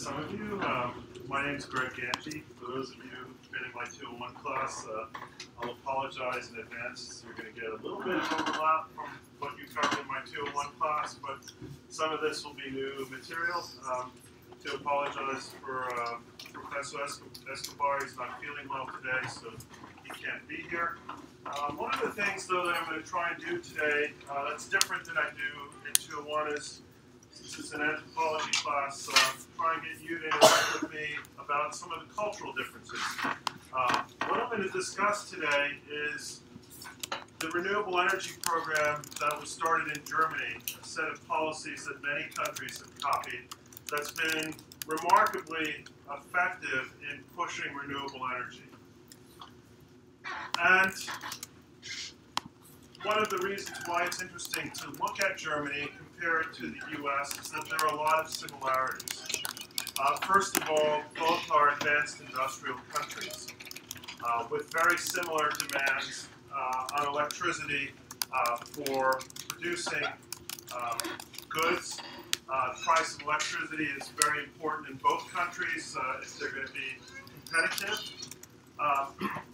Some of you, my name is Gangi. For those of you who've been in my 201 class, I'll apologize in advance. You're going to get a little bit of overlap from what you covered in my 201 class, but some of this will be new material. To apologize for Professor Escobar. He's not feeling well today, so he can't be here. One of the things, though, that I'm going to try and do today that's different than I do in 201 is, since it's an anthropology class, try and get you to interact with me about some of the cultural differences. What I'm going to discuss today is the renewable energy program that was started in Germany, a set of policies that many countries have copied, that's been remarkably effective in pushing renewable energy. And one of the reasons why it's interesting to look at Germany and compare it to the US is that there are a lot of similarities. First of all, both are advanced industrial countries with very similar demands on electricity for producing goods. The price of electricity is very important in both countries if they're going to be competitive.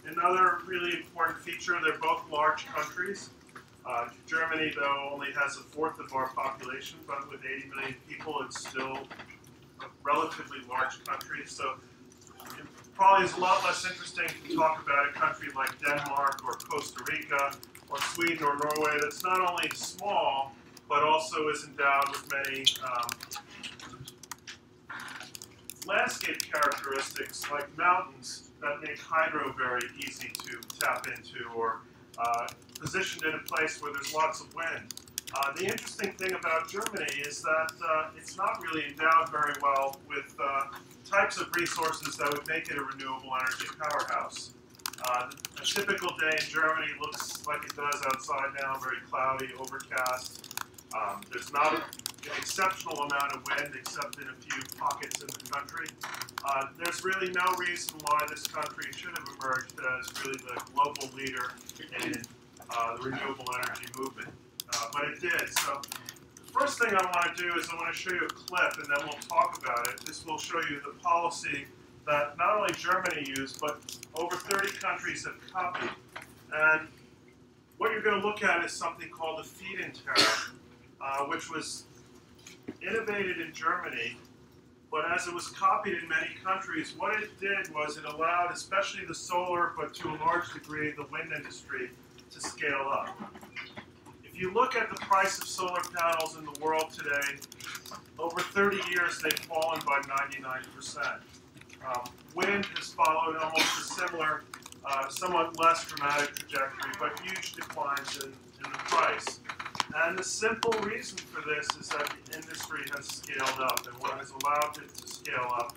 Another really important feature, they're both large countries. Germany, though, only has a fourth of our population, but with 80 million people, it's still a relatively large country. So it probably is a lot less interesting to talk about a country like Denmark or Costa Rica or Sweden or Norway that's not only small, but also is endowed with many landscape characteristics like mountains that make hydro very easy to tap into, or positioned in a place where there's lots of wind. The interesting thing about Germany is that it's not really endowed very well with types of resources that would make it a renewable energy powerhouse. A typical day in Germany looks like it does outside now, very cloudy, overcast. There's not an exceptional amount of wind except in a few pockets in the country. There's really no reason why this country should have emerged as really the global leader in the renewable energy movement. But it did. So the first thing I want to do is I want to show you a clip, and then we'll talk about it. This will show you the policy that not only Germany used, but over 30 countries have copied. And what you're going to look at is something called the feed-in tariff, which was innovated in Germany, but as it was copied in many countries, what it did was it allowed, especially the solar, but to a large degree the wind industry, to scale up. If you look at the price of solar panels in the world today, over 30 years they've fallen by 99%. Wind has followed almost a similar, somewhat less dramatic trajectory, but huge declines in the price. And the simple reason for this is that the industry has scaled up, and what has allowed it to scale up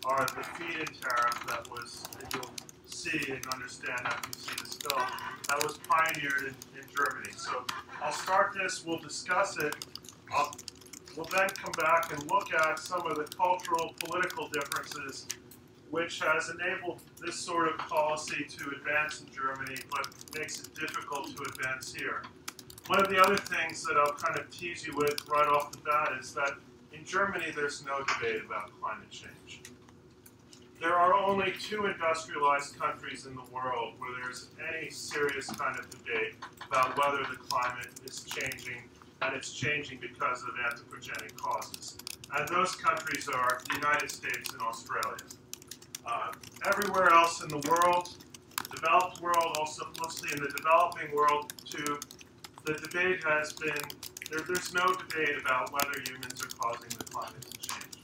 are the feed-in tariff that was, and you'll see and understand after you see this film, that was pioneered in Germany. So I'll start this, we'll discuss it, we'll then come back and look at some of the cultural, political differences which has enabled this sort of policy to advance in Germany, but makes it difficult to advance here. One of the other things that I'll kind of tease you with right off the bat is that in Germany there's no debate about climate change. There are only 2 industrialized countries in the world where there's any serious kind of debate about whether the climate is changing, and it's changing because of anthropogenic causes. And those countries are the United States and Australia. Everywhere else in the world, developed world, also mostly in the developing world too, the debate has been, there's no debate about whether humans are causing the climate to change.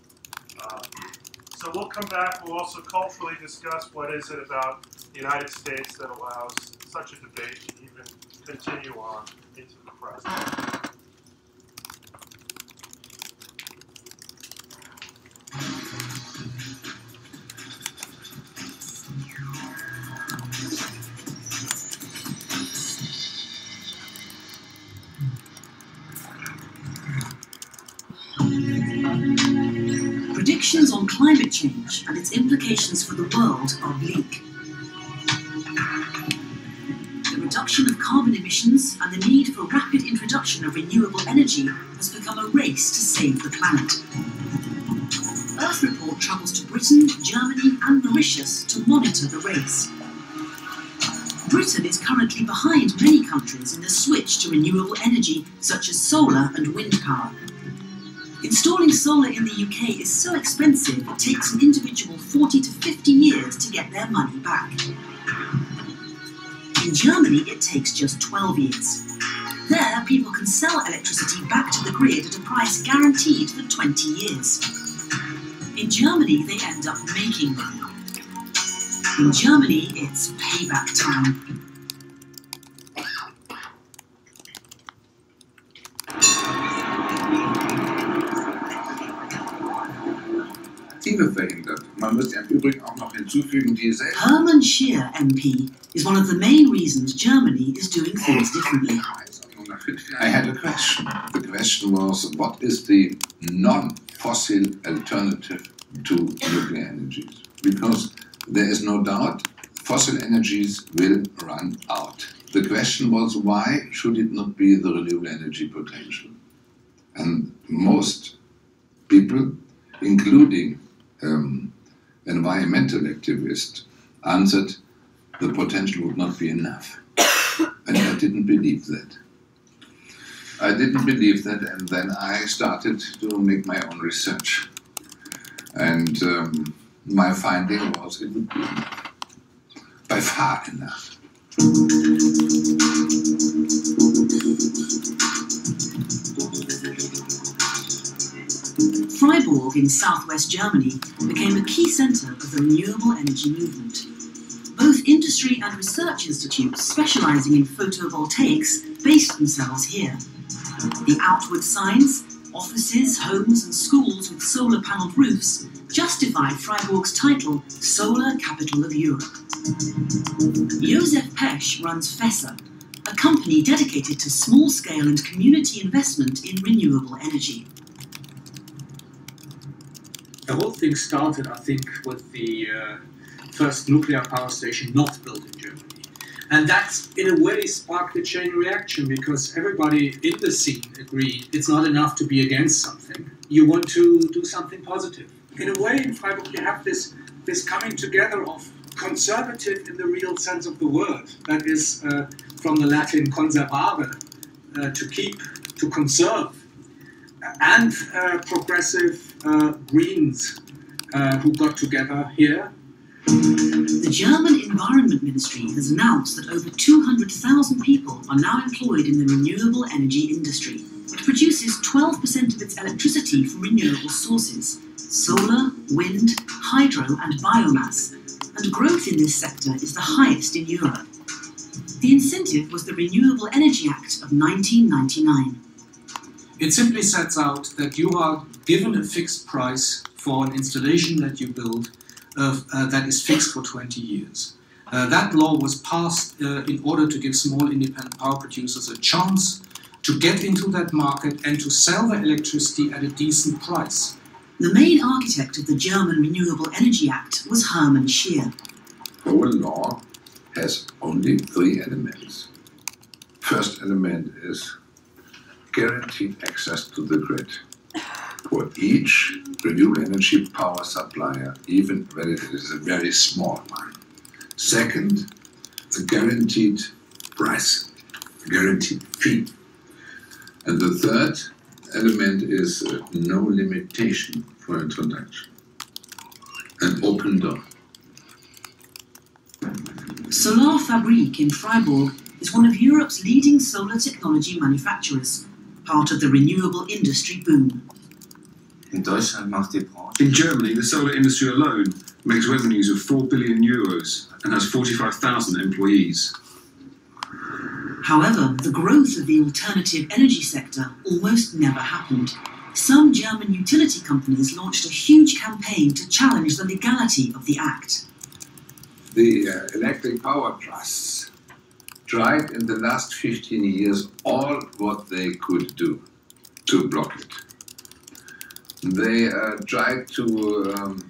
So we'll come back, we'll also culturally discuss what is it about the United States that allows such a debate to even continue on into the present. Predictions on climate change and its implications for the world are bleak. The reduction of carbon emissions and the need for rapid introduction of renewable energy has become a race to save the planet. Earth Report transport travels to Britain, Germany and Mauritius to monitor the race. Britain is currently behind many countries in the switch to renewable energy such as solar and wind power. Installing solar in the UK is so expensive it takes an individual 40 to 50 years to get their money back. In Germany it takes just 12 years. There, people can sell electricity back to the grid at a price guaranteed for 20 years. In Germany, they end up making money. In Germany, it's payback time. Verhindert. Man müsste im Übrigen auch noch hinzufügen, die Hermann Scheer, MP, is one of the main reasons Germany is doing things differently. I had a question. The question was, what is the non-fossil alternative to nuclear energies? Because there is no doubt fossil energies will run out. The question was, why should it not be the renewable energy potential? And most people, including environmental activists, answered the potential would not be enough. And I didn't believe that. And then I started to make my own research. And my finding was it would be enough. By far enough. Freiburg in southwest Germany became a key centre of the renewable energy movement. Both industry and research institutes specialising in photovoltaics based themselves here. The outward signs, offices, homes and schools with solar-panelled roofs justify Freiburg's title Solar Capital of Europe. Josef Pesch runs Fässer, a company dedicated to small-scale and community investment in renewable energy. The whole thing started, I think, with the first nuclear power station not built in Germany. And that, in a way, sparked a chain reaction because everybody in the scene agreed it's not enough to be against something. You want to do something positive. In a way, in Freiburg, you have this coming together of conservative in the real sense of the word. That is from the Latin conservare, to keep, to conserve. And progressive Greens who got together here. The German Environment Ministry has announced that over 200,000 people are now employed in the renewable energy industry. It produces 12% of its electricity from renewable sources: solar, wind, hydro and biomass, and growth in this sector is the highest in Europe. The incentive was the Renewable Energy Act of 1999. It simply sets out that you are given a fixed price for an installation that you build that is fixed for 20 years. That law was passed in order to give small independent power producers a chance to get into that market and to sell their electricity at a decent price. The main architect of the German Renewable Energy Act was Hermann Scheer. The whole law has only 3 elements. First element is guaranteed access to the grid for each renewable energy power supplier, even when it is a very small one. Second, the guaranteed price, guaranteed fee. And the third element is no limitation for introduction. An open door. Solar Fabrik in Freiburg is one of Europe's leading solar technology manufacturers, part of the renewable industry boom. In Germany, the solar industry alone makes revenues of €4 billion and has 45,000 employees. However, the growth of the alternative energy sector almost never happened. Some German utility companies launched a huge campaign to challenge the legality of the act. The electric power trusts tried in the last 15 years all what they could do to block it. They tried to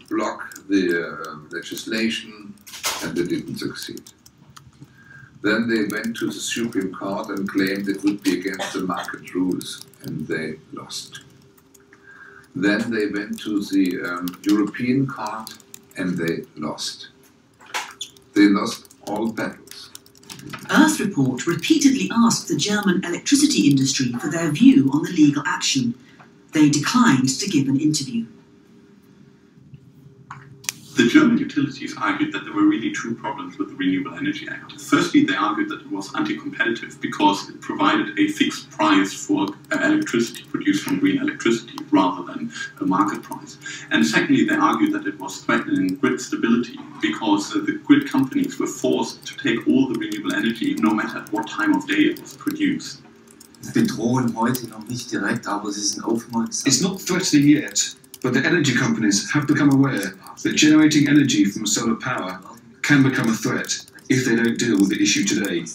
block the legislation and they didn't succeed. Then they went to the Supreme Court and claimed it would be against the market rules, and they lost. Then they went to the European court and they lost. They lost all battles. Earth Report repeatedly asked the German electricity industry for their view on the legal action. They declined to give an interview. The German utilities argued that there were really two problems with the Renewable Energy Act. Firstly, they argued that it was anti-competitive because it provided a fixed price for electricity produced from green electricity rather than a market price. And secondly, they argued that it was threatening grid stability because the grid companies were forced to take all the renewable energy no matter at what time of day it was produced. Bedrohen heute noch nicht direkt, aber sie sind aufmerksam. It's not threatening yet, but the energy companies have become aware that generating energy from solar power can become a threat if they don't deal with the issue today.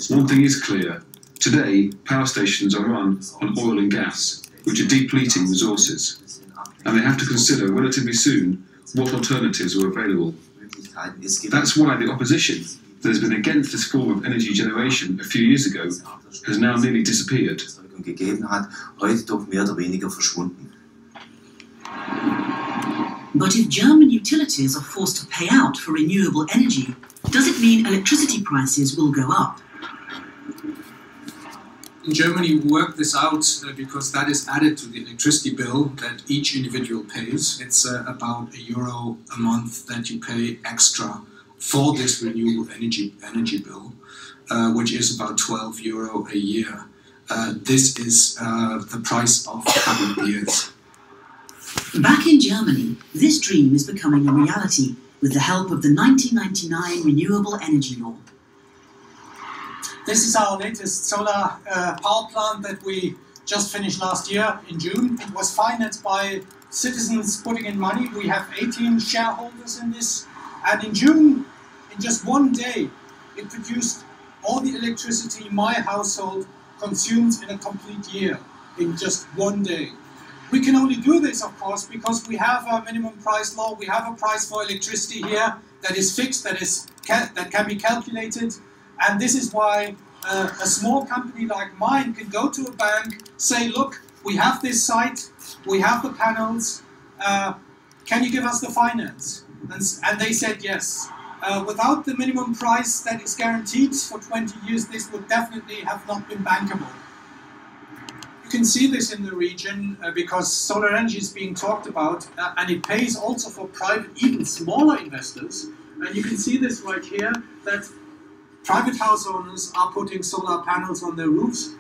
One thing is clear. Today, power stations are run on oil and gas, which are depleting resources. And they have to consider relatively soon what alternatives are available. That's why the opposition that has been against this form of energy generation a few years ago has now nearly disappeared. Heute doch mehr oder weniger verschwunden. But if German utilities are forced to pay out for renewable energy, does it mean electricity prices will go up? In Germany, we work this out because that is added to the electricity bill that each individual pays. It's about €1 a month that you pay extra for this renewable energy bill, which is about €12 a year. This is the price of a couple of years. Back in Germany, this dream is becoming a reality with the help of the 1999 Renewable Energy Law. This is our latest solar power plant that we just finished last year in June. It was financed by citizens putting in money. We have 18 shareholders in this. And in June, in just one day, it produced all the electricity my household consumes in a complete year, in just one day. We can only do this, of course, because we have a minimum price law. We have a price for electricity here that is fixed, that can be calculated. And this is why a small company like mine can go to a bank, say, look, we have this site, we have the panels, can you give us the finance? And they said yes. Without the minimum price that is guaranteed for 20 years, this would definitely have not been bankable. You can see this in the region because solar energy is being talked about and it pays also for private, even smaller investors. And you can see this right here, that private house owners are putting solar panels on their roofs.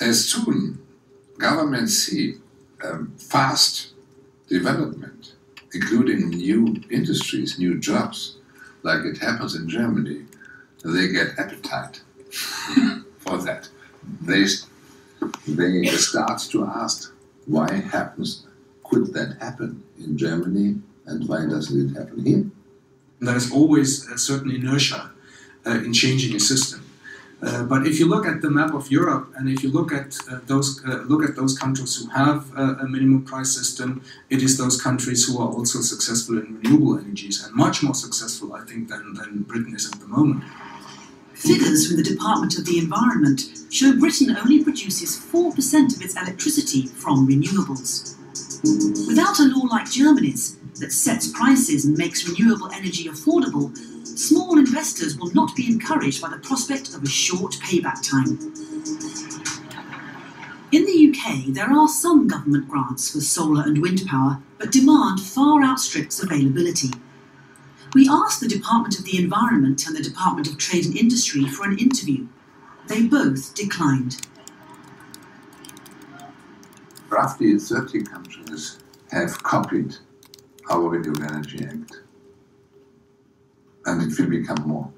As soon governments see fast development, including new industries, new jobs, like it happens in Germany, they get appetite for that. They start to ask, why could that happen in Germany and why doesn't it happen here? There is always a certain inertia in changing a system. But if you look at the map of Europe and if you look at those countries who have a minimum price system, it is those countries who are also successful in renewable energies and much more successful, I think, than Britain is at the moment. Figures from the Department of the Environment show Britain only produces 4% of its electricity from renewables. Without a law like Germany's that sets prices and makes renewable energy affordable, small investors will not be encouraged by the prospect of a short payback time. In the UK, there are some government grants for solar and wind power, but demand far outstrips availability. We asked the Department of the Environment and the Department of Trade and Industry for an interview. They both declined. Roughly 30 countries have copied our Renewable Energy Act. And it will become more.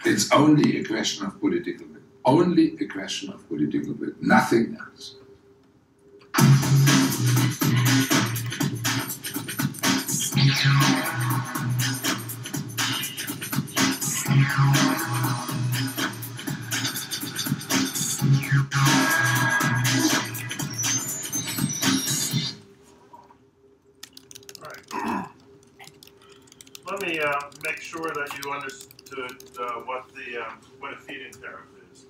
It's only a question of political will. Only a question of political will. Nothing else. Let me make sure that you understood what a feed-in tariff is.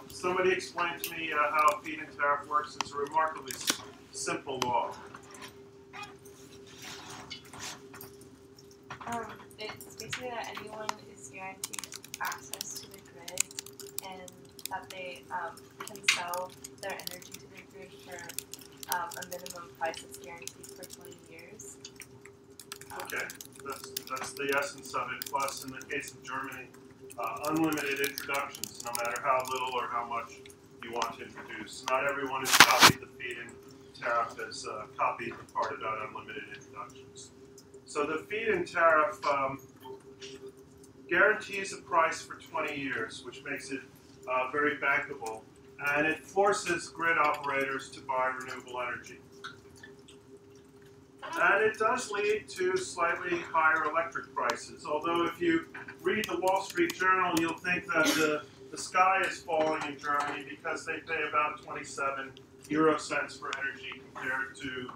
Somebody explain to me how a feed-in tariff works. It's a remarkably simple law. It's basically that anyone is guaranteed access to the grid and that they can sell their energy to the grid for a minimum price that's guaranteed for 20 years. Okay, that's the essence of it. Plus, in the case of Germany, unlimited introductions, no matter how little or how much you want to introduce. Not everyone who's copied the feed-in tariff has copied the part about unlimited introductions. So the feed-in tariff guarantees a price for 20 years, which makes it very bankable, and it forces grid operators to buy renewable energy. And it does lead to slightly higher electric prices, although if you read the Wall Street Journal, you'll think that the sky is falling in Germany because they pay about 27 euro cents for energy compared to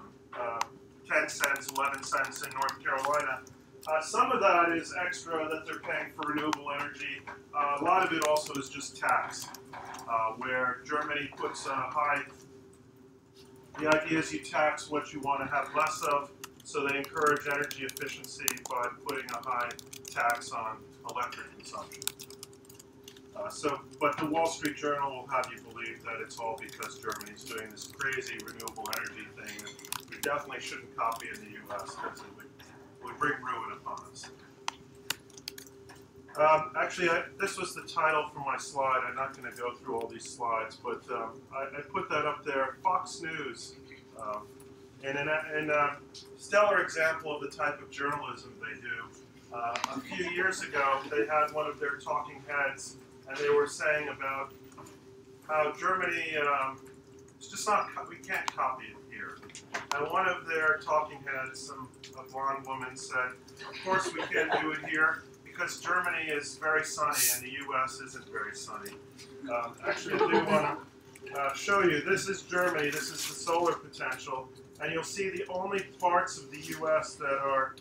10 cents, 11 cents in North Carolina. Some of that is extra that they're paying for renewable energy. A lot of it also is just tax, where Germany puts a high. The idea is you tax what you want to have less of, so they encourage energy efficiency by putting a high tax on electric consumption. But the Wall Street Journal will have you believe that it's all because Germany's doing this crazy renewable energy thing that we definitely shouldn't copy in the U.S. because it would bring ruin upon us. Actually, this was the title for my slide. I'm not going to go through all these slides, but I put that up there. Fox News, in a stellar example of the type of journalism they do. A few years ago, they had one of their talking heads, and they were saying about how Germany, it's just not, we can't copy it here. And one of their talking heads, a blonde woman, said, of course we can't do it here, because Germany is very sunny and the U.S. isn't very sunny. Actually, I do want to show you. This is Germany. This is the solar potential. And you'll see the only parts of the U.S. that are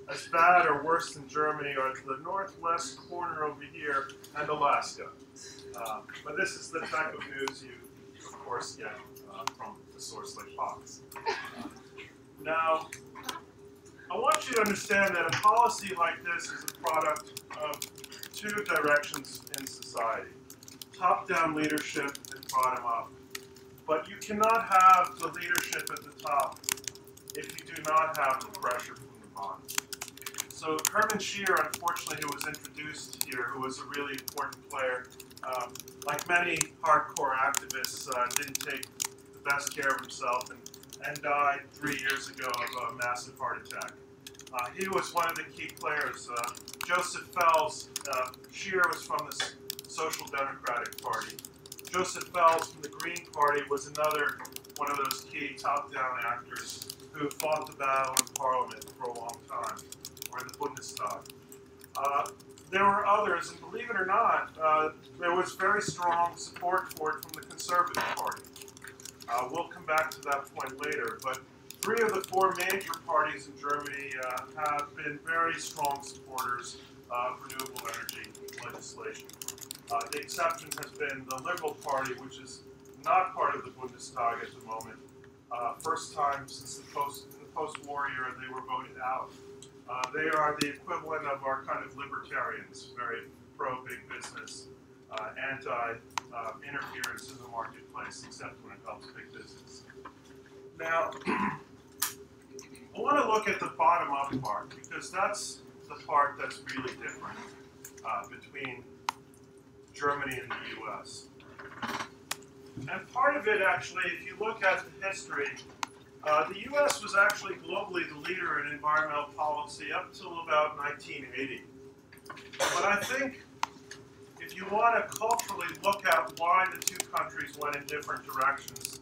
as bad or worse than Germany are the northwest corner over here and Alaska. But this is the type of news you, of course, get from a source like Fox. Now, I want you to understand that a policy like this is a product of two directions in society, top-down leadership and bottom-up. But you cannot have the leadership at the top if you do not have the pressure from the bottom. So Hermann Scheer, unfortunately, who was introduced here, who was a really important player, like many hardcore activists, didn't take the best care of himself and died 3 years ago of a massive heart attack. He was one of the key players. Joseph Fels, Scheer was from the Social Democratic Party. Joseph Fels from the Green Party was another one of those key top-down actors who fought the battle in Parliament for a long time, or in the Bundestag. There were others, and believe it or not, there was very strong support for it from the Conservative Party. We'll come back to that point later, but 3 of the 4 major parties in Germany have been very strong supporters of renewable energy legislation. The exception has been the Liberal Party, which is not part of the Bundestag at the moment. First time since the post-war era they were voted out. They are the equivalent of our kind of libertarians, very pro-big business, anti-interference in the marketplace, except when it helps big business. Now, I want to look at the bottom-up part, because that's the part that's really different between Germany and the U.S. And part of it, actually, if you look at the history, the U.S. was actually globally the leader in environmental policy up until about 1980. But I think if you want to culturally look at why the two countries went in different directions,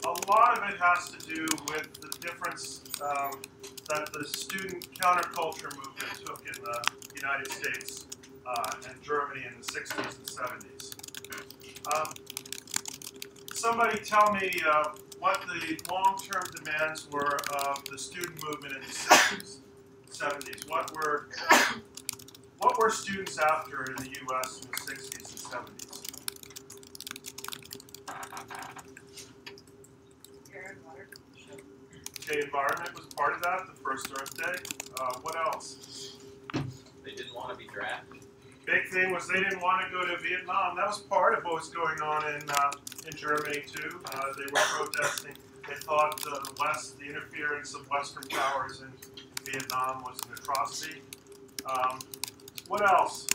a lot of it has to do with the difference that the student counterculture movement took in the United States and Germany in the 60s and 70s. Somebody tell me what the long-term demands were of the student movement in the 60s, 70s. What were students after in the U.S. in the 60s and 70s? Okay, environment was part of that, the first Earth Day. What else? They didn't want to be drafted. Big thing was they didn't want to go to Vietnam. That was part of what was going on in Germany too. They were protesting. They thought the West, the interference of Western powers in Vietnam was an atrocity. What else?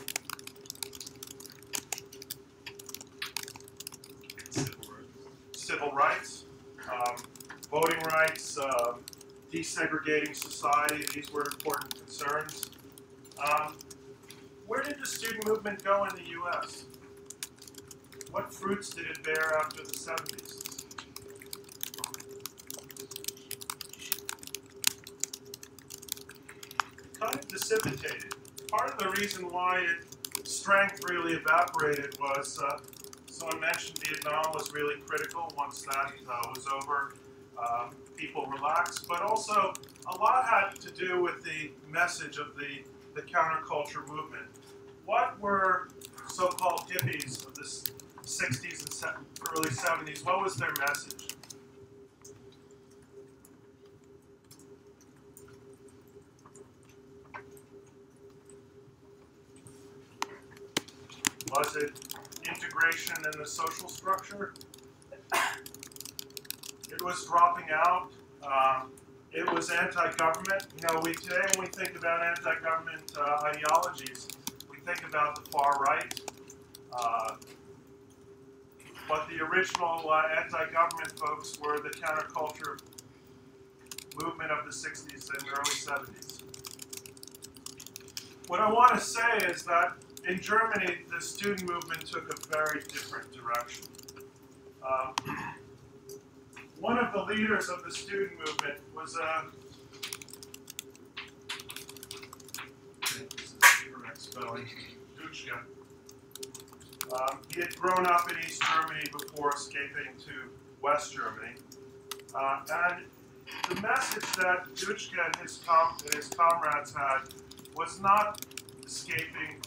Civil rights, voting rights, desegregating society. These were important concerns. Where did the student movement go in the U.S.? What fruits did it bear after the 70s? It kind of dissipated. Part of the reason why its strength really evaporated was, someone mentioned Vietnam was really critical once that was over. People relaxed, but also a lot had to do with the message of the counterculture movement. What were so-called hippies of the 60s and early 70s, what was their message? Was it integration in the social structure? It was dropping out. It was anti-government. You know, today when we think about anti-government ideologies, we think about the far right. But the original anti-government folks were the counterculture movement of the 60s and early 70s. What I want to say is that in Germany, the student movement took a very different direction. One of the leaders of the student movement was correct spelling, Duchka. He had grown up in East Germany before escaping to West Germany. And the message that Duchka and his comrades had was not escaping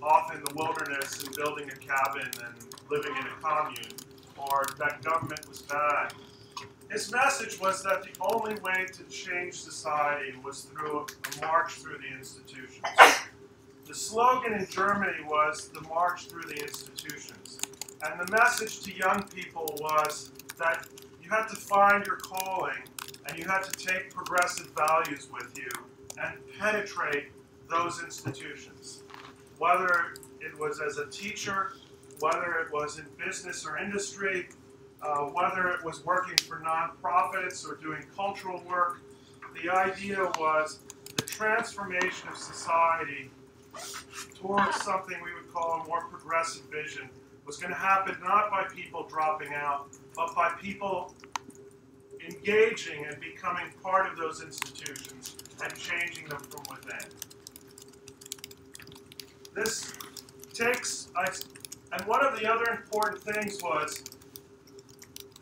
off in the wilderness and building a cabin and living in a commune, or that government was bad. His message was that the only way to change society was through a march through the institutions. The slogan in Germany was the march through the institutions. And the message to young people was that you had to find your calling and you had to take progressive values with you and penetrate those institutions. Whether it was as a teacher, whether it was in business or industry, whether it was working for nonprofits or doing cultural work, the idea was the transformation of society towards something we would call a more progressive vision was going to happen not by people dropping out, but by people engaging and becoming part of those institutions and changing them from within. This takes, and one of the other important things was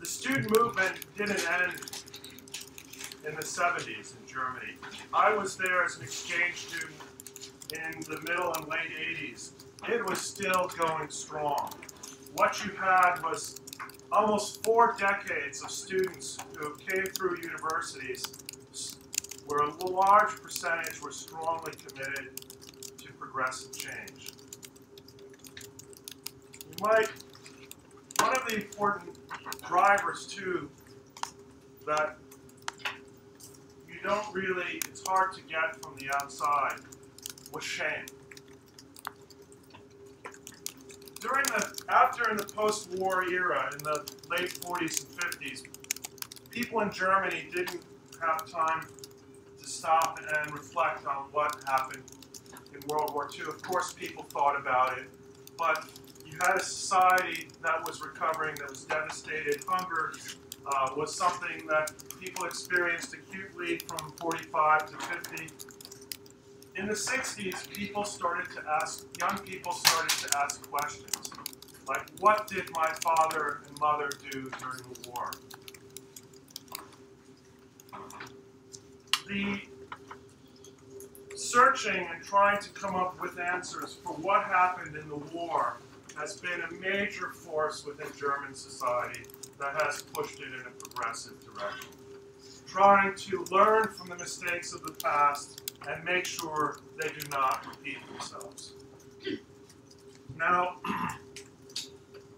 the student movement didn't end in the 70s in Germany. I was there as an exchange student in the middle and late 80s. It was still going strong. What you had was almost 4 decades of students who came through universities where a large percentage were strongly committed to progressive change. One of the important drivers too that you don't really, it's hard to get from the outside, was shame. After in the post-war era, in the late 40s and 50s, people in Germany didn't have time to stop and reflect on what happened in World War II. Of course, people thought about it, but you had a society that was recovering, that was devastated. Hunger was something that people experienced acutely from 45 to 50. In the 60s, young people started to ask questions, like, what did my father and mother do during the war? The searching and trying to come up with answers for what happened in the war has been a major force within German society that has pushed it in a progressive direction. trying to learn from the mistakes of the past and make sure they do not repeat themselves. Now,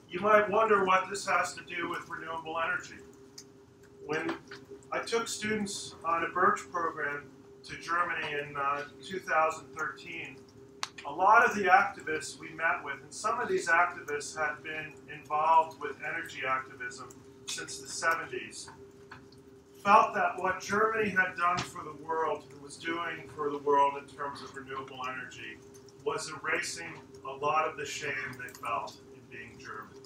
you might wonder what this has to do with renewable energy. When I took students on a Birch program to Germany in 2013, a lot of the activists we met with, and some of these activists had been involved with energy activism since the 70s, felt that what Germany had done for the world and was doing for the world in terms of renewable energy was erasing a lot of the shame they felt in being German.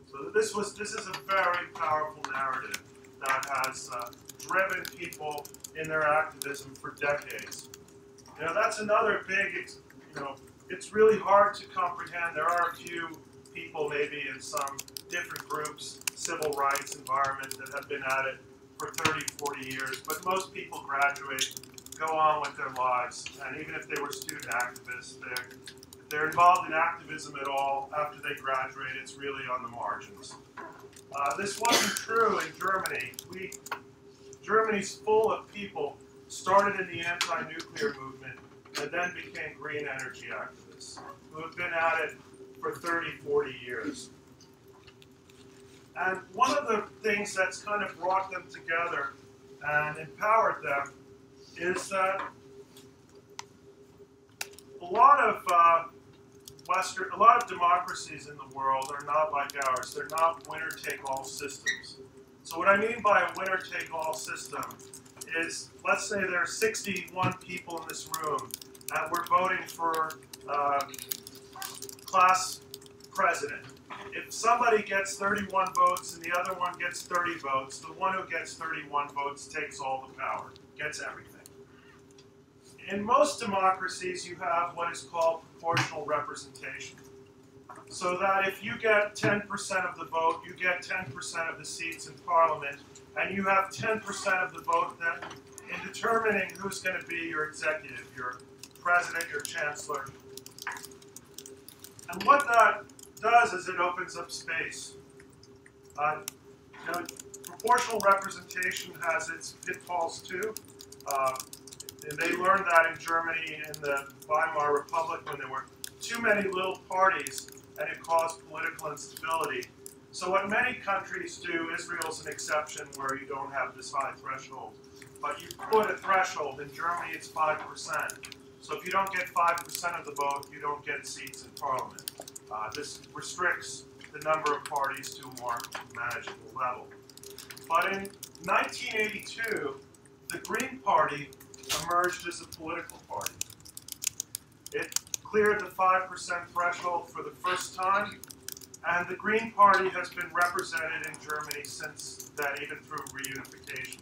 So this is a very powerful narrative that has driven people in their activism for decades. You know, that's another big, it's really hard to comprehend. There are a few people maybe in some different groups, civil rights, environment, that have been at it for 30, 40 years, but most people graduate, go on with their lives, and even if they were student activists, if they're involved in activism at all after they graduate, it's really on the margins. This wasn't true in Germany. Germany's full of people started in the anti-nuclear movement and then became green energy activists who have been at it for 30, 40 years. And one of the things that's kind of brought them together and empowered them is that a lot of democracies in the world are not like ours. They're not winner-take-all systems. So what I mean by a winner-take-all system is, let's say there are 61 people in this room, and we're voting for class president. If somebody gets 31 votes and the other one gets 30 votes, the one who gets 31 votes takes all the power, gets everything. In most democracies, you have what is called proportional representation. So that if you get 10% of the vote, you get 10% of the seats in parliament, and you have 10% of the vote that in determining who's going to be your executive, your president, your chancellor. And what that does is it opens up space. Proportional representation has its pitfalls too. And they learned that in Germany in the Weimar Republic when there were too many little parties and it caused political instability. So what many countries do, Israel's an exception where you don't have this high threshold, but you put a threshold. In Germany it's 5%. So if you don't get 5% of the vote, you don't get seats in parliament. This restricts the number of parties to a more manageable level. But in 1982, the Green Party emerged as a political party. It cleared the 5% threshold for the first time, and the Green Party has been represented in Germany since then, even through reunification.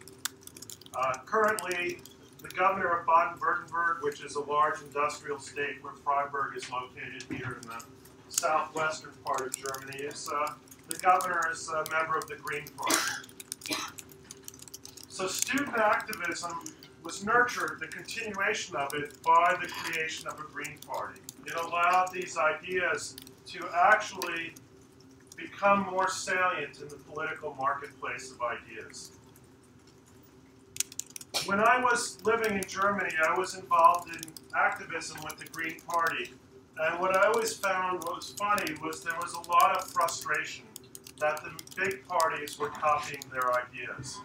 Currently, the governor of Baden-Württemberg, which is a large industrial state where Freiburg is located here in the southwestern part of Germany, the governor is a member of the Green Party. So student activism was nurtured, the continuation of it, by the creation of a Green Party. It allowed these ideas to actually become more salient in the political marketplace of ideas. When I was living in Germany, I was involved in activism with the Green Party. And what I always found was funny was there was a lot of frustration that the big parties were copying their ideas.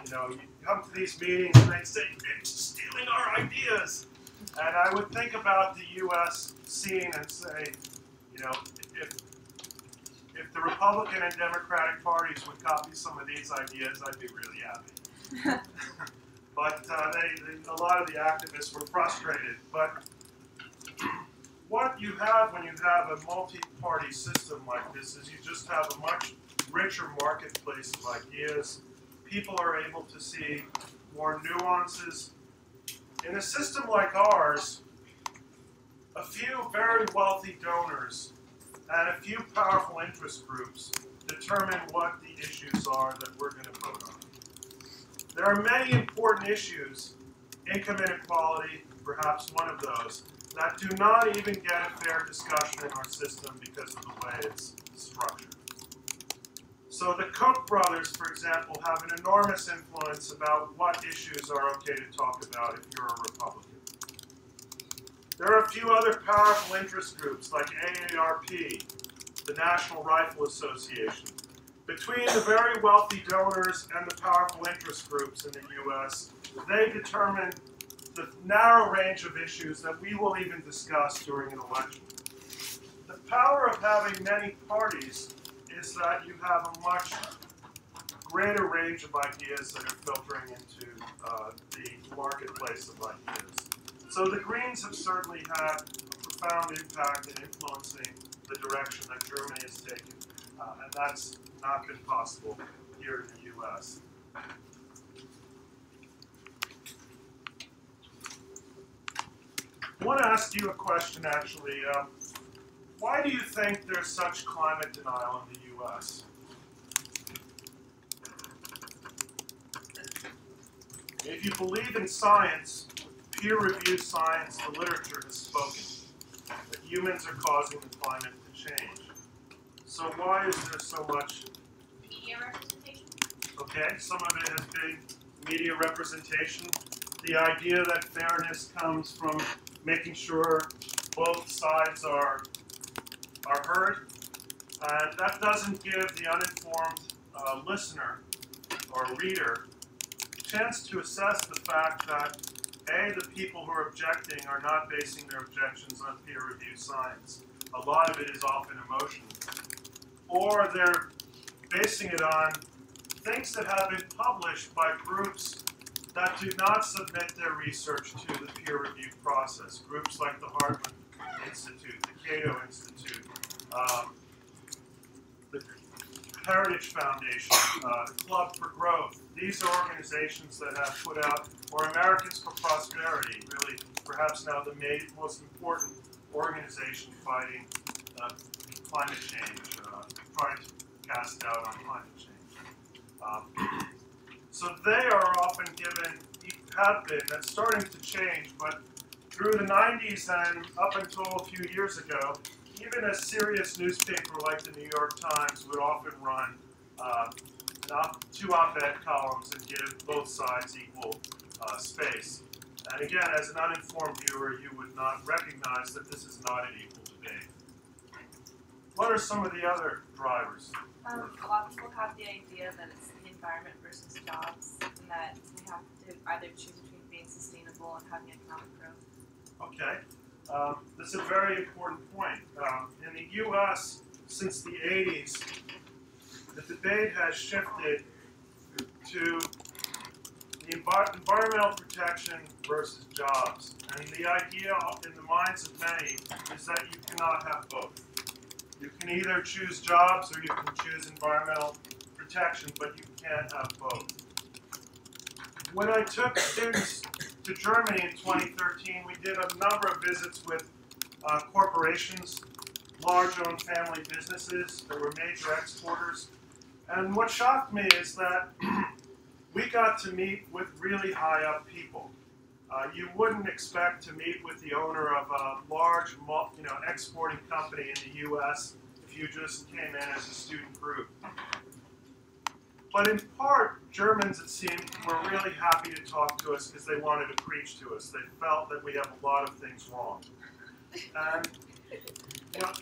You know, you come to these meetings and they say, it's stealing our ideas. And I would think about the U.S. scene and say, you know, if the Republican and Democratic parties would copy some of these ideas, I'd be really happy. But a lot of the activists were frustrated. But what you have when you have a multi-party system like this is you just have a much richer marketplace of ideas. People are able to see more nuances. In a system like ours, a few very wealthy donors and a few powerful interest groups determine what the issues are that we're going to vote on. There are many important issues, income inequality, perhaps one of those, that do not even get a fair discussion in our system because of the way it's structured. So the Koch brothers, for example, have an enormous influence about what issues are okay to talk about if you're a Republican. There are a few other powerful interest groups like AARP, the National Rifle Association. Between the very wealthy donors and the powerful interest groups in the U.S., they determine the narrow range of issues that we will even discuss during an election. The power of having many parties is that you have a much greater range of ideas that are filtering into the marketplace of ideas. So the Greens have certainly had a profound impact in influencing the direction that Germany has taken, and that's not been possible here in the U.S. I want to ask you a question, actually. Why do you think there's such climate denial in the U.S.? If you believe in science, peer-reviewed science, the literature has spoken that humans are causing the climate to change. So why is there so much Media representation? Okay, some of it has been media representation. The idea that fairness comes from making sure both sides are heard. And that doesn't give the uninformed listener or reader a chance to assess the fact that, A, the people who are objecting are not basing their objections on peer-reviewed science. A lot of it is often emotion. Or they're basing it on things that have been published by groups that do not submit their research to the peer-review process. Groups like the Hartman Institute, the Cato Institute, the Heritage Foundation, the Club for Growth. These are organizations that have put out, or Americans for Prosperity, really perhaps now the most important organization fighting climate change, trying to cast doubt on climate change. So they are often given, have been, that's starting to change, but through the 90s and up until a few years ago, even a serious newspaper like the New York Times would often run two op-ed columns and give both sides equal space. And again, as an uninformed viewer, you would not recognize that this is not an equal debate. What are some of the other drivers? A lot of people have the idea that it's the environment versus jobs, and that we have to either choose between being sustainable and having economic growth. Okay. This is a very important point. In the U.S., since the 80s, the debate has shifted to the environmental protection versus jobs. And the idea in the minds of many is that you cannot have both. You can either choose jobs or you can choose environmental protection, but you can't have both. When I took students to Germany in 2013, we did a number of visits with corporations, large-owned family businesses that were major exporters. And what shocked me is that we got to meet with really high-up people. You wouldn't expect to meet with the owner of a large, exporting company in the U.S. if you just came in as a student group. But in part, Germans, it seemed, were really happy to talk to us because they wanted to preach to us. They felt that we have a lot of things wrong. And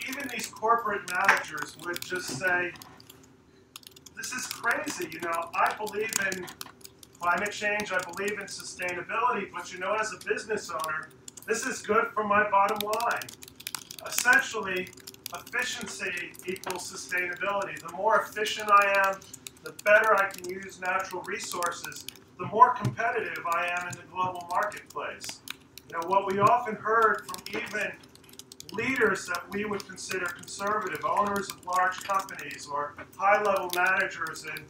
even these corporate managers would just say, this is crazy, I believe in climate change, I believe in sustainability, but as a business owner, this is good for my bottom line. Essentially, efficiency equals sustainability. The more efficient I am, the better I can use natural resources, the more competitive I am in the global marketplace. What we often heard from even leaders that we would consider conservative, owners of large companies or high-level managers in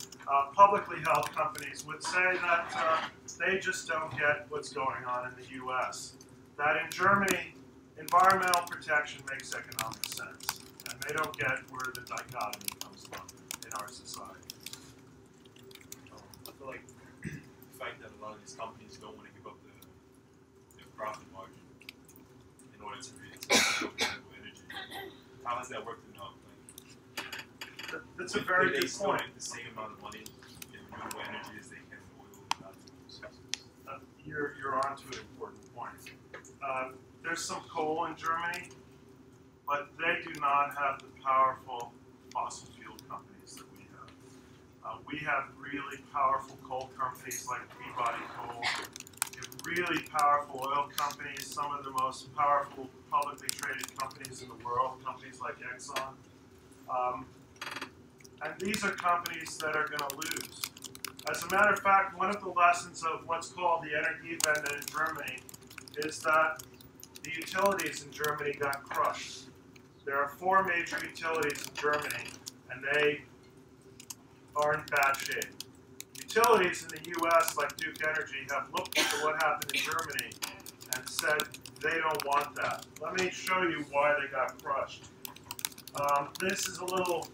publicly held companies would say that they just don't get what's going on in the U.S. That in Germany, environmental protection makes economic sense, and they don't get where the dichotomy comes from in our society. I feel like the fact that a lot of these companies don't want to give up their profit margin in order to renewable energy. How has that worked in our plan? That's a very They good still point. make the same amount of money in renewable energy as they can in oil and natural resources. You're onto an important point. There's some coal in Germany, but they do not have the powerful fossil fuel companies that we have. We have really powerful coal companies like Peabody Coal. We have really powerful oil companies, some of the most powerful publicly traded companies in the world, companies like Exxon. And these are companies that are going to lose. As a matter of fact, one of the lessons of what's called the Energiewende in Germany is that the utilities in Germany got crushed. There are 4 major utilities in Germany, and they are in bad shape. Utilities in the US, like Duke Energy, have looked at what happened in Germany and said they don't want that. Let me show you why they got crushed. This is a little,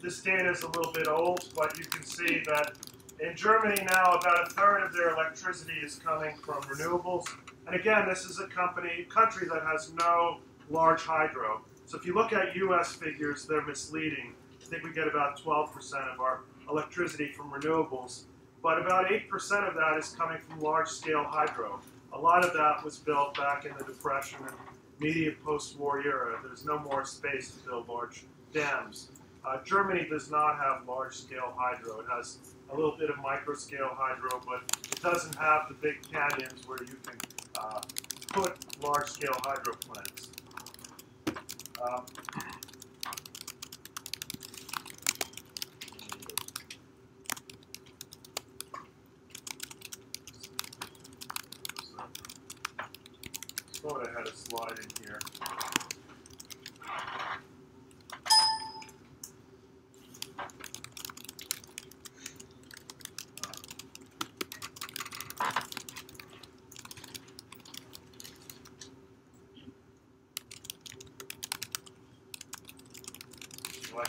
this data is a little bit old, but you can see that in Germany now about 1/3 of their electricity is coming from renewables. And again, this is a country that has no large hydro. So if you look at US figures, they're misleading. I think we get about 12% of our electricity from renewables, but about 8% of that is coming from large-scale hydro. A lot of that was built back in the Depression and immediate post-war era. There's no more space to build large dams. Germany does not have large-scale hydro. It has a little bit of micro-scale hydro, but it doesn't have the big canyons where you can put large-scale hydro plants. Thought I had a slide in here. Well, I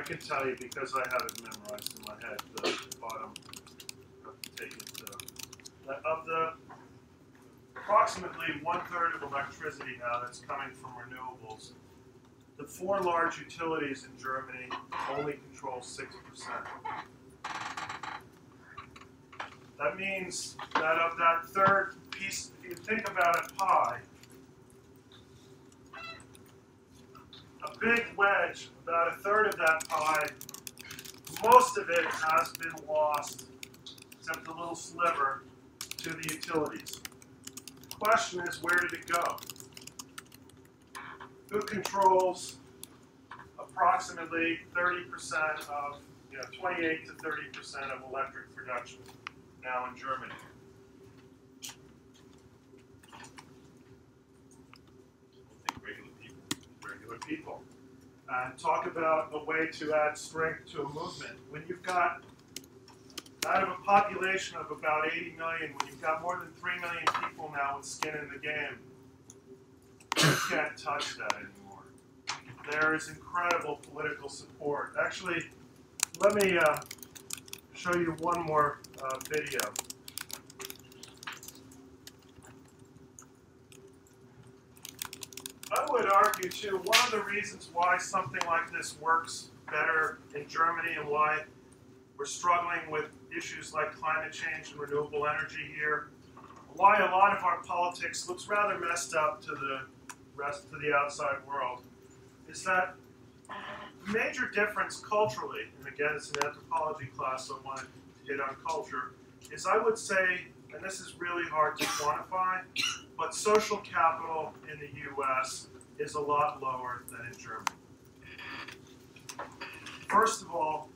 can tell you because I have it memorized in my head. The bottom. I have to take it. Of the approximately 1/3 of electricity now that's coming from renewables, the 4 large utilities in Germany only control 6%. That means that of that third piece, if you think about a pie, a big wedge, about 1/3 of that pie, most of it has been lost, except a little sliver, to the utilities. The question is, where did it go? Who controls approximately 30% of, 28 to 30% of electric production now in Germany? I think regular people. Regular people. And talk about a way to add strength to a movement. When you've got, out of a population of about 80 million, when you've got more than 3 million people now with skin in the game, you can't touch that anymore. There is incredible political support. Actually, let me show you one more video. I would argue, too, one of the reasons why something like this works better in Germany and why we're struggling with issues like climate change and renewable energy here, why a lot of our politics looks rather messed up to the rest of the outside world, is that the major difference culturally, and again it's an anthropology class so I wanted to hit on culture, is I would say, and this is really hard to quantify, but social capital in the US is a lot lower than in Germany. First of all,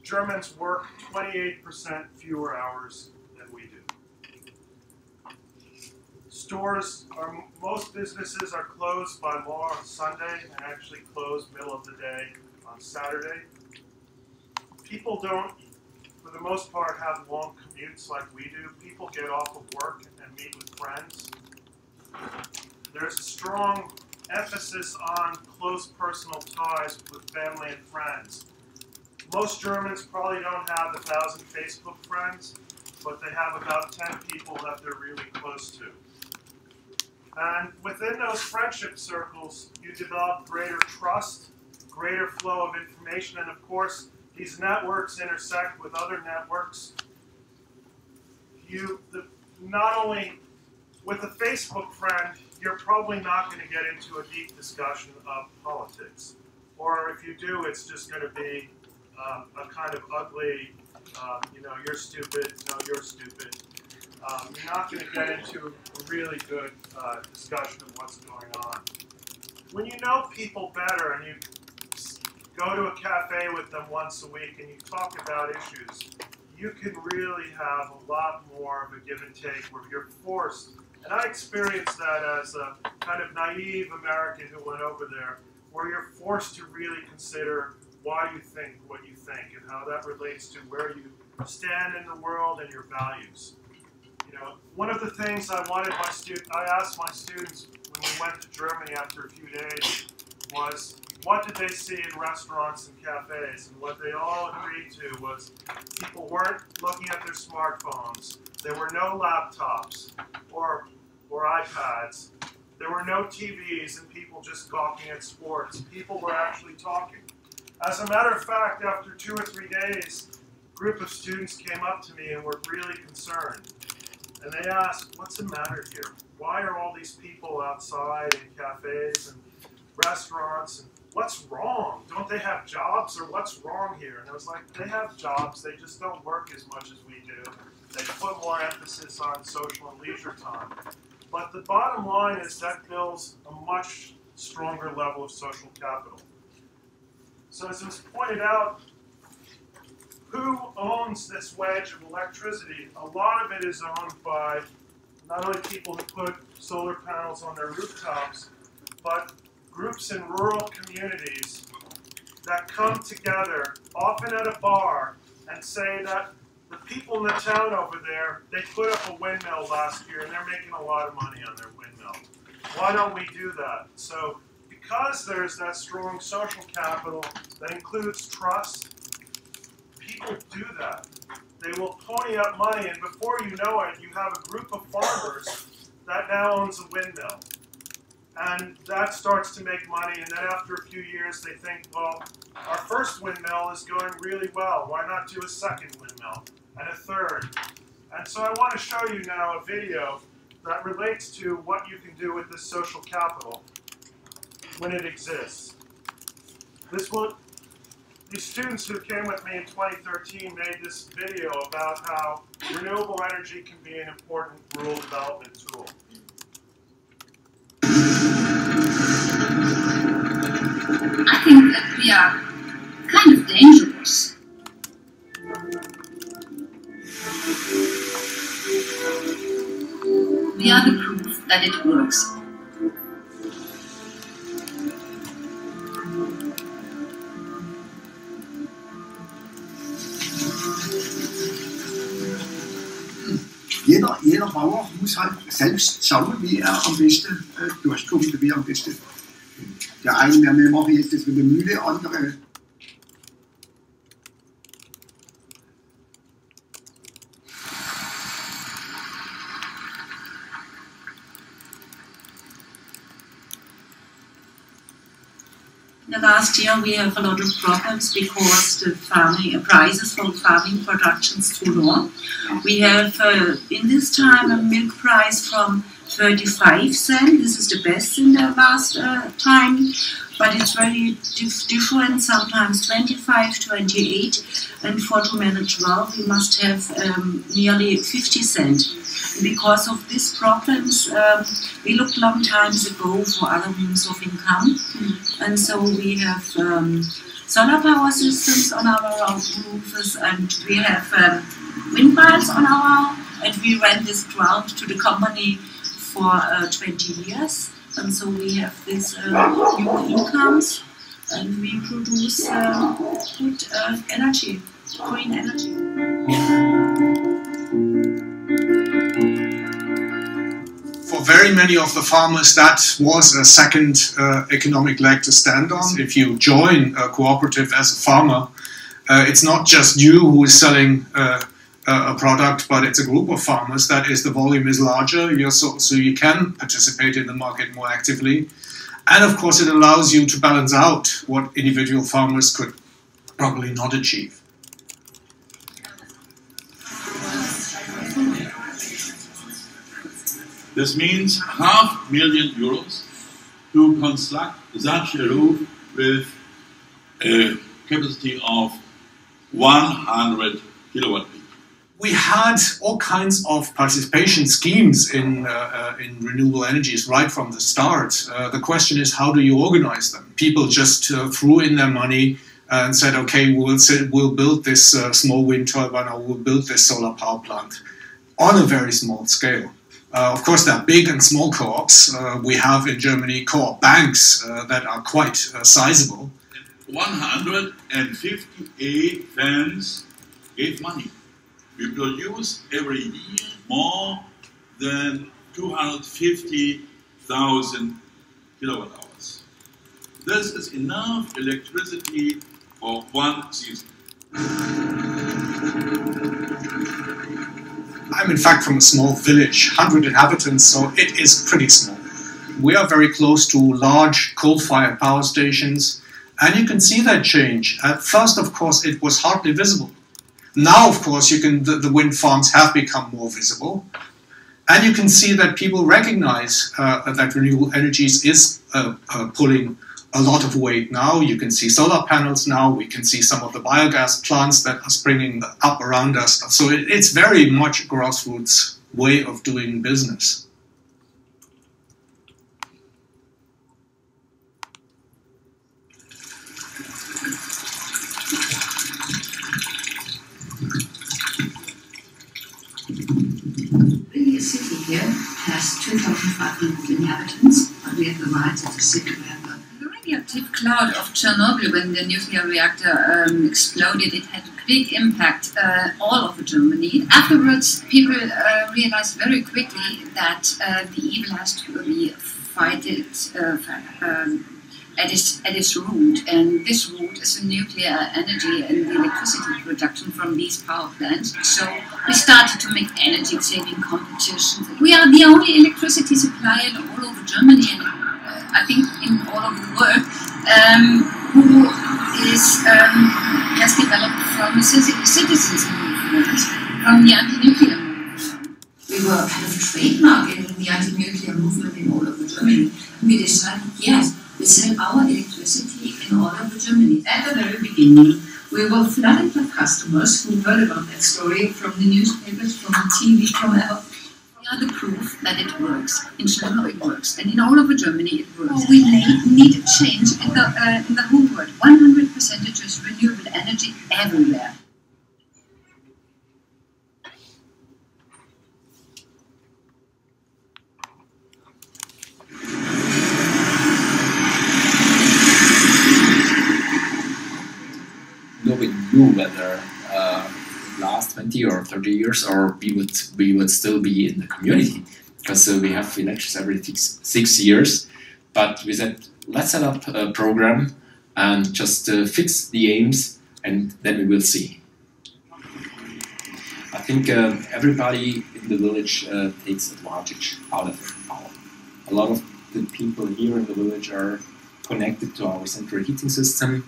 Germans work 28% fewer hours than we do. Most businesses are closed by law on Sunday and actually close middle of the day on Saturday. People don't, for the most part, have long commutes like we do. People get off of work and meet with friends. There's a strong emphasis on close personal ties with family and friends. Most Germans probably don't have 1,000 Facebook friends, but they have about 10 people that they're really close to. And within those friendship circles, you develop greater trust, greater flow of information, and of course, these networks intersect with other networks. Not only with a Facebook friend, you're probably not going to get into a deep discussion of politics. Or if you do, it's just going to be a kind of ugly, you're stupid, no, you're stupid. You're not going to get into a really good discussion of what's going on. When you know people better and you go to a cafe with them once a week and you talk about issues, you can really have a lot more of a give and take where you're forced. And I experienced that as a kind of naive American who went over there, where you're forced to really consider why you think what you think and how that relates to where you stand in the world and your values. One of the things I asked my students when we went to Germany after a few days was, what did they see in restaurants and cafes? And what they all agreed to was people weren't looking at their smartphones. There were no laptops or iPads. There were no TVs and people just gawking at sports. People were actually talking. As a matter of fact, after 2 or 3 days, a group of students came up to me and were really concerned. And they asked, what's the matter here? Why are all these people outside in cafes and restaurants? And what's wrong? Don't they have jobs, or what's wrong here? And I was like, they have jobs, they just don't work as much as we do. They put more emphasis on social and leisure time. But the bottom line is that builds a much stronger level of social capital. So as was pointed out, who owns this wedge of electricity? A lot of it is owned by not only people who put solar panels on their rooftops, but groups in rural communities that come together, often at a bar, and say that the people in the town over there, they put up a windmill last year and they're making a lot of money on their windmill. Why don't we do that? So because there's that strong social capital that includes trust, people do that. They will pony up money, and before you know it, you have a group of farmers that now owns a windmill. And that starts to make money, and then after a few years they think, well, our first windmill is going really well. Why not do a second windmill and a third? And so I want to show you now a video that relates to what you can do with this social capital when it exists. These students who came with me in 2013 made this video about how renewable energy can be an important rural development tool. I think that we are kind of dangerous. We are the proof that it works. Jeder Bauer muss halt selbst schauen, wie er am besten durchkommt, wie er am besten. Der eine, wir machen jetzt das mit der Mühle, andere. The last year we have a lot of problems because the prices for farming production is too low. We have in this time a milk price from 35 cents. This is the best in the last time, but it's very different, sometimes 25, 28, and for to manage well we must have nearly 50 cents. Because of these problems, we looked long times ago for other means of income, and so we have solar power systems on our roofs, and we have windmills on our, and we rent this ground to the company for 20 years, and so we have these new incomes, and we produce good energy, green energy. For very many of the farmers, that was a second economic leg to stand on. If you join a cooperative as a farmer, it's not just you who is selling a product, but it's a group of farmers. That is, the volume is larger, so you can participate in the market more actively. And of course, it allows you to balance out what individual farmers could probably not achieve. This means €500,000 to construct such a roof with a capacity of 100 kilowatt peak. We had all kinds of participation schemes in renewable energies right from the start. The question is, how do you organize them? People just threw in their money and said, okay, we'll build this small wind turbine, or we'll build this solar power plant on a very small scale. Of course, there are big and small co-ops. We have in Germany co-op banks that are quite sizable. 158 fans gave money. We produce every year more than 250,000 kilowatt hours. This is enough electricity for one season. I'm in fact from a small village, 100 inhabitants, so it is pretty small. We are very close to large coal-fired power stations, and you can see that change. At first, of course, it was hardly visible. Now, of course, the wind farms have become more visible, and you can see that people recognize that renewable energies is pulling a lot of weight now. You can see solar panels now. We can see some of the biogas plants that are springing up around us. So it's very much a grassroots way of doing business. The city here has 2,500 inhabitants, but we have the rights of the city. We have a radioactive cloud of Chernobyl. When the nuclear reactor exploded, it had a big impact all over Germany. Afterwards, people realized very quickly that the evil has to be fighted at its root, and this root is the nuclear energy and the electricity production from these power plants. So we started to make energy-saving competitions. We are the only electricity supplier all over Germany, and I think in all over the world, who has developed from a citizens movement, from the anti-nuclear movement. We were kind of trademarking the anti-nuclear movement in all over Germany. We decided, yes, we sell our electricity in all over Germany. At the very beginning, we were flooded with customers who heard about that story from the newspapers, from the TV, from our... We are the proof that it works. In Chernobyl it works, and in all over Germany it works. We need a change in the whole world. 100% renewable energy everywhere. Nobody knew whether last 20 or 30 years, or we would still be in the community, because we have elections every 6 years. But we said, let's set up a program and just fix the aims, and then we will see. I think everybody in the village takes advantage out of it. A lot of the people here in the village are connected to our central heating system,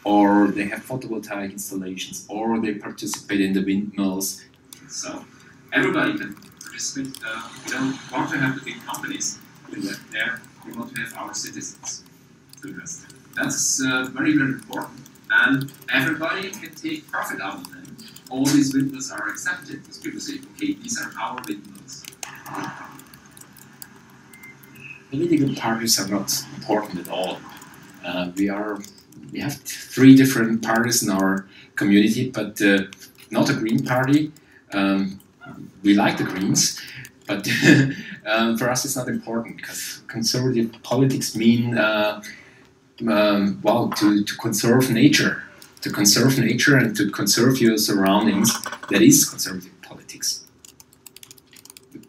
or they have photovoltaic installations, or they participate in the windmills. So everybody can participate. We don't want to have the big companies to live there. We want to have our citizens to invest. That's very, very important. And everybody can take profit out of them. All these windmills are accepted because people say, okay, these are our windmills. Political parties are not important at all. We have 3 different parties in our community, but not a Green Party. We like the Greens, but for us it's not important, because conservative politics mean well, to conserve nature. To conserve nature and to conserve your surroundings, that is conservative politics.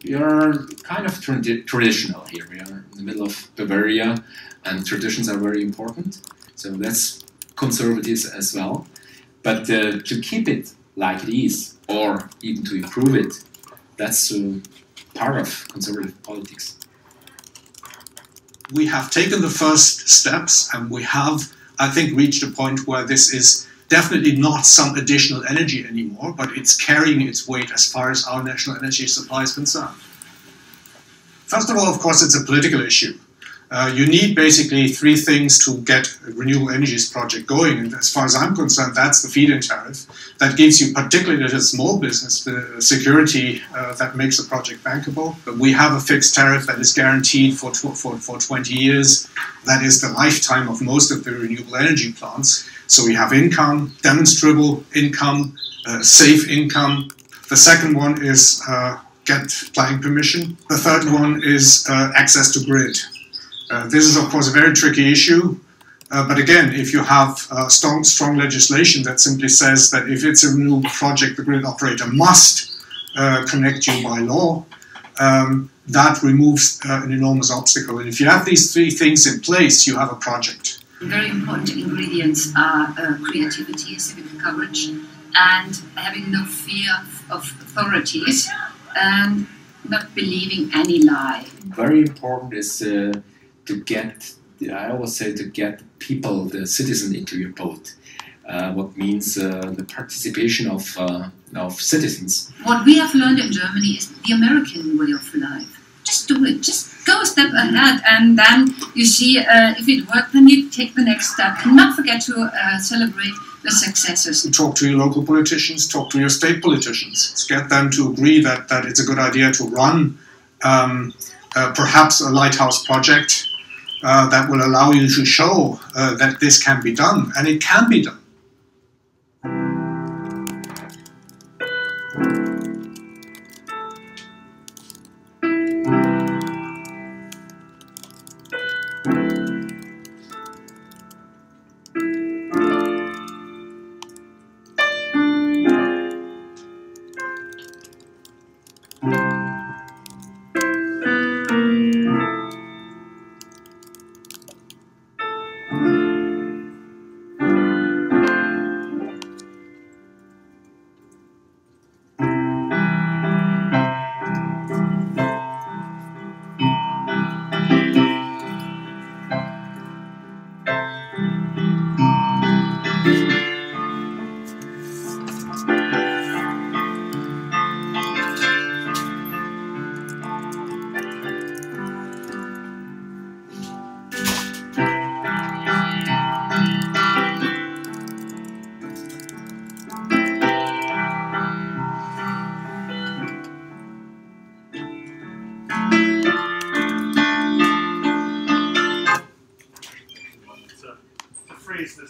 We are kind of traditional here. We are in the middle of Bavaria, and traditions are very important. So that's conservatives as well. But to keep it like it is, or even to improve it. That's part of conservative politics. We have taken the first steps, and we have, I think, reached a point where this is definitely not some additional energy anymore, but it's carrying its weight as far as our national energy supply is concerned. First of all, of course, it's a political issue. You need basically three things to get a renewable energies project going, and as far as I'm concerned, that's the feed-in tariff. That gives you, particularly to small business, the security that makes the project bankable. But we have a fixed tariff that is guaranteed for 20 years. That is the lifetime of most of the renewable energy plants. So we have income, demonstrable income, safe income. The second one is get planning permission. The third one is access to grid. This is, of course, a very tricky issue, but again, if you have strong legislation that simply says that if it's a renewable project, the grid operator must connect you by law, that removes an enormous obstacle. And if you have these three things in place, you have a project. Very important ingredients are creativity, civic courage, and having no fear of authorities, and not believing any lie. Very important is to get, I always say, to get people, the citizen, into your boat. What means the participation of citizens. What we have learned in Germany is the American way of life. Just do it. Just go a step ahead, and then you see if it works, then you take the next step. And not forget to celebrate the successes. Talk to your local politicians, talk to your state politicians. Get them to agree that it's a good idea to run perhaps a lighthouse project that will allow you to show that this can be done, and it can be done.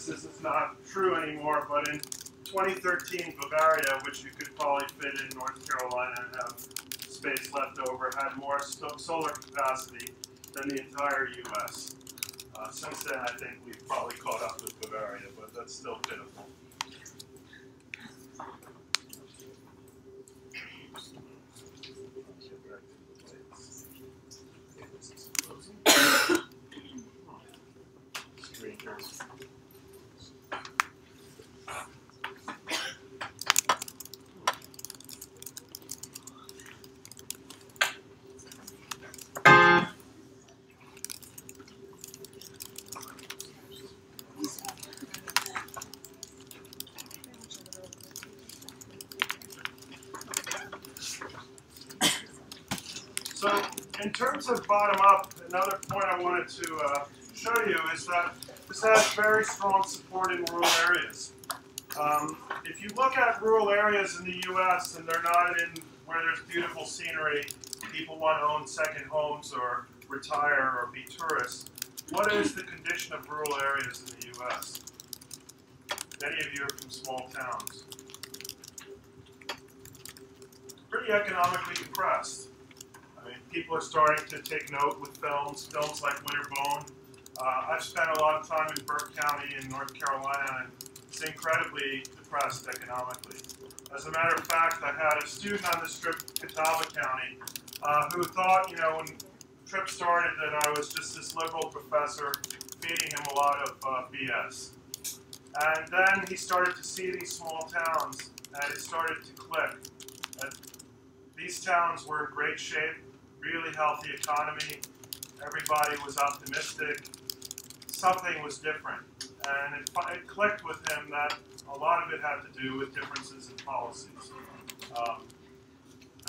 This is not true anymore, but in 2013, Bavaria, which you could probably fit in North Carolina and have space left over, had more solar capacity than the entire U.S. Since then, I think we've probably caught up with Bavaria, but that's still pitiful. So, in terms of bottom-up, another point I wanted to show you is that this has very strong support in rural areas. If you look at rural areas in the U.S. and they're not in where there's beautiful scenery, people want to own second homes or retire or be tourists, what is the condition of rural areas in the U.S.? Many of you are from small towns. Pretty economically depressed. I mean, people are starting to take note with films like Winter Bone. I've spent a lot of time in Burke County in North Carolina, and it's incredibly depressed economically. As a matter of fact, I had a student on this trip to Catawba County who thought, you know, when the trip started that I was just this liberal professor feeding him a lot of BS. And then he started to see these small towns and it started to click. And these towns were in great shape, really healthy economy, everybody was optimistic, something was different. And it clicked with him that a lot of it had to do with differences in policies.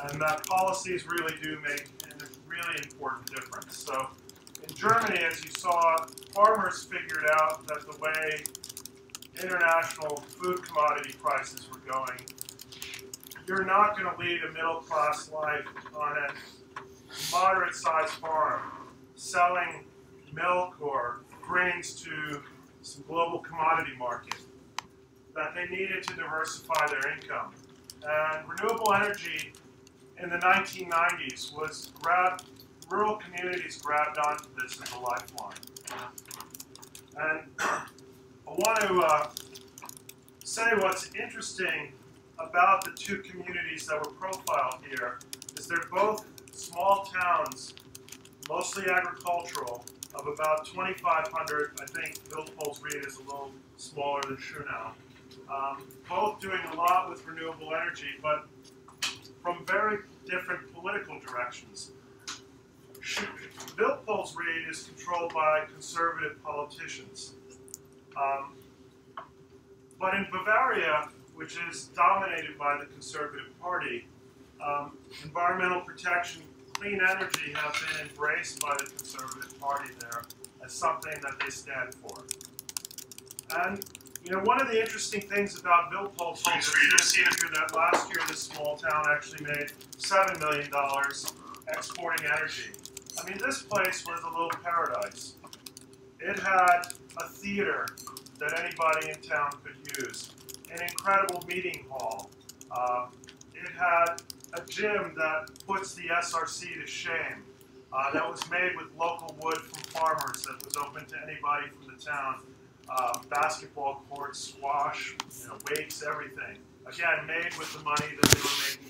And that policies really do make a really important difference. So in Germany, as you saw, farmers figured out that the way international food commodity prices were going, you're not going to lead a middle-class life on a moderate-sized farm selling milk or grains to some global commodity market, that they needed to diversify their income. And renewable energy in the 1990s was rural communities grabbed onto this as a lifeline. And I want to say what's interesting about the two communities that were profiled here is they're both small towns, mostly agricultural, of about 2,500. I think Wildpolsried is a little smaller than Schönau. Both doing a lot with renewable energy, but from very different political directions. Wildpolsried is controlled by conservative politicians. But in Bavaria, which is dominated by the Conservative Party, environmental protection, clean energy have been embraced by the Conservative Party there as something that they stand for. And you know, one of the interesting things about Wildpolsried is that last year this small town actually made $7 million exporting energy. I mean, this place was a little paradise. It had a theater that anybody in town could use, an incredible meeting hall. It had a gym that puts the SRC to shame, that was made with local wood from farmers, that was open to anybody from the town. Basketball courts, squash, weights, everything. Again, made with the money that they were making